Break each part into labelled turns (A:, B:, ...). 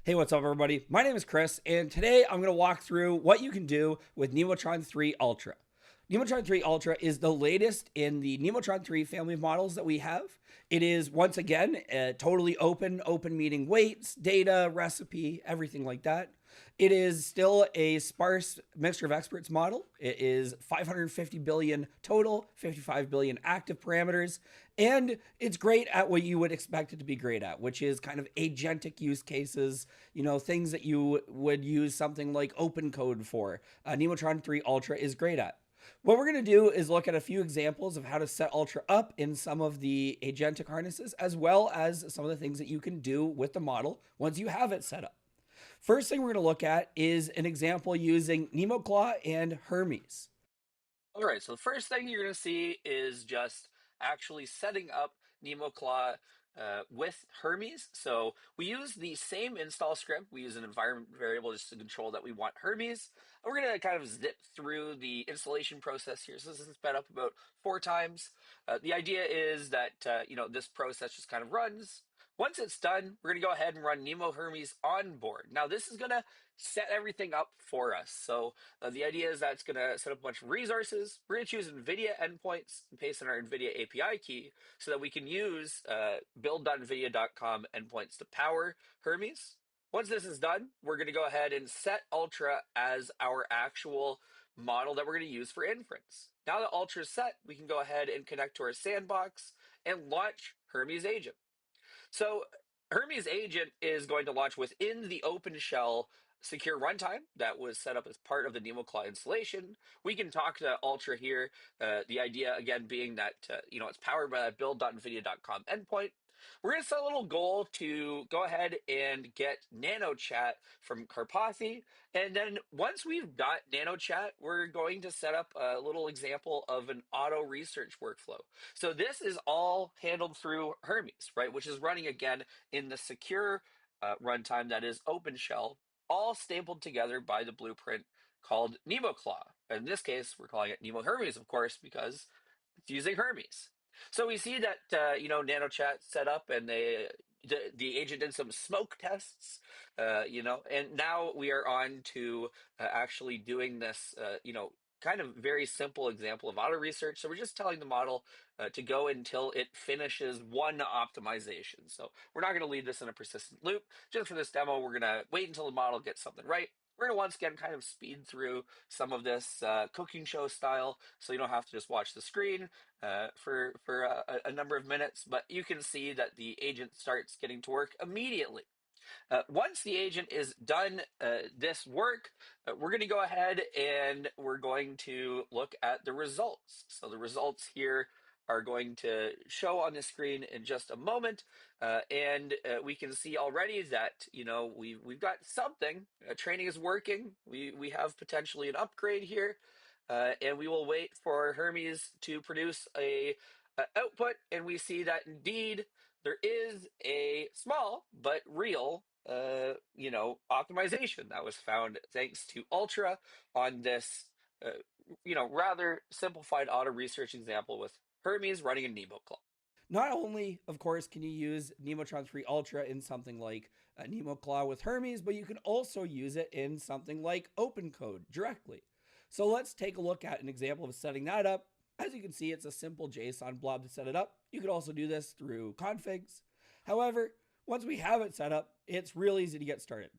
A: Hey, what's up, everybody? My name is Chris, and today I'm going to walk through what you can do with Nemotron 3 Ultra. Nemotron 3 Ultra is the latest in the Nemotron 3 family of models that we have. It is, once again, totally open meaning weights, data, recipe, everything like that. It is still a sparse mixture of experts model. It is 550 billion total, 55 billion active parameters, and it's great at what you would expect it to be great at, which is kind of agentic use cases, things that you would use something like OpenCode for. Nemotron 3 Ultra is great at. What we're going to do is look at a few examples of how to set Ultra up in some of the agentic harnesses, as well as some of the things that you can do with the model once you have it set up. First thing we're going to look at is an example using NemoClaw and Hermes.
B: All right, so the first thing you're going to see is just actually setting up NemoClaw with Hermes. So we use the same install script. We use an environment variable just to control that we want Hermes. And we're going to kind of zip through the installation process here. So this is sped up about 4 times. The idea is that, this process just kind of runs. Once it's done, we're going to go ahead and run NemoHermes on board. Now, this is going to set everything up for us. So the idea is that it's going to set up a bunch of resources. We're going to choose NVIDIA endpoints and paste in our NVIDIA API key so that we can use build.nvidia.com endpoints to power Hermes. Once this is done, we're going to go ahead and set Ultra as our actual model that we're going to use for inference. Now that Ultra is set, we can go ahead and connect to our sandbox and launch Hermes Agent. So Hermes Agent is going to launch within the OpenShell secure runtime that was set up as part of the NemoClaw installation. We can talk to Ultra here. The idea, again, being that, it's powered by that build.nvidia.com endpoint. We're going to set a little goal to go ahead and get NanoChat from Karpathy. And then once we've got NanoChat, we're going to set up a little example of an auto research workflow. So this is all handled through Hermes, right? Which is running again in the secure runtime that is OpenShell, all stapled together by the blueprint called NemoClaw. In this case, we're calling it NemoHermes, of course, because it's using Hermes. So we see that NanoChat set up, and the agent did some smoke tests, and now we are on to actually doing this, kind of very simple example of auto research. So we're just telling the model to go until it finishes one optimization. So we're not going to leave this in a persistent loop. Just for this demo, we're going to wait until the model gets something right. We're going to once again kind of speed through some of this cooking show style, so you don't have to just watch the screen for a number of minutes, but you can see that the agent starts getting to work immediately. Once the agent is done this work, we're going to go ahead and we're going to look at the results. So the results here are going to show on the screen in just a moment, and we can see already that we've got something. Training is working. We have potentially an upgrade here, and we will wait for Hermes to produce a output, and we see that indeed there is a small but real optimization that was found thanks to Ultra on this rather simplified auto research example with Hermes running a NemoClaw.
A: Not only, of course, can you use Nemotron 3 Ultra in something like a NemoClaw with Hermes, but you can also use it in something like OpenCode directly. So let's take a look at an example of setting that up. As you can see, it's a simple JSON blob to set it up. You could also do this through configs. However, once we have it set up, it's real easy to get started.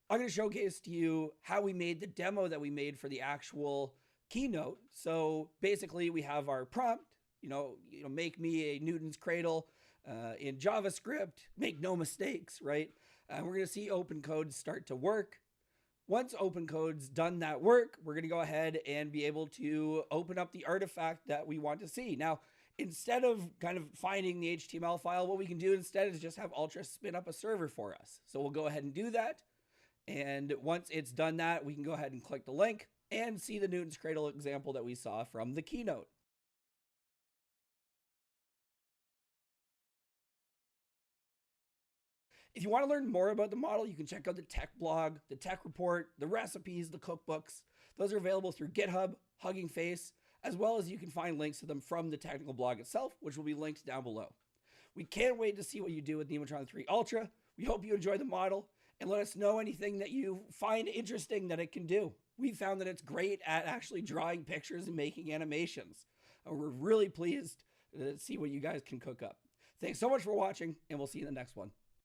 A: I'm going to showcase to you how we made the demo that we made for the actual keynote. So basically, we have our prompt, make me a Newton's cradle in JavaScript, make no mistakes, right? We're going to see OpenCode start to work. Once OpenCode's done that work, we're going to go ahead and be able to open up the artifact that we want to see. Now, instead of kind of finding the HTML file, what we can do instead is just have Ultra spin up a server for us. So we'll go ahead and do that. And once it's done that, we can go ahead and click the link and see the Newton's Cradle example that we saw from the keynote. If you want to learn more about the model, you can check out the tech blog, the tech report, the recipes, the cookbooks. Those are available through GitHub, Hugging Face, as well as you can find links to them from the technical blog itself, which will be linked down below. We can't wait to see what you do with Nemotron 3 Ultra. We hope you enjoy the model, and let us know anything that you find interesting that it can do. We found that it's great at actually drawing pictures and making animations. We're really pleased to see what you guys can cook up. Thanks so much for watching, and we'll see you in the next one.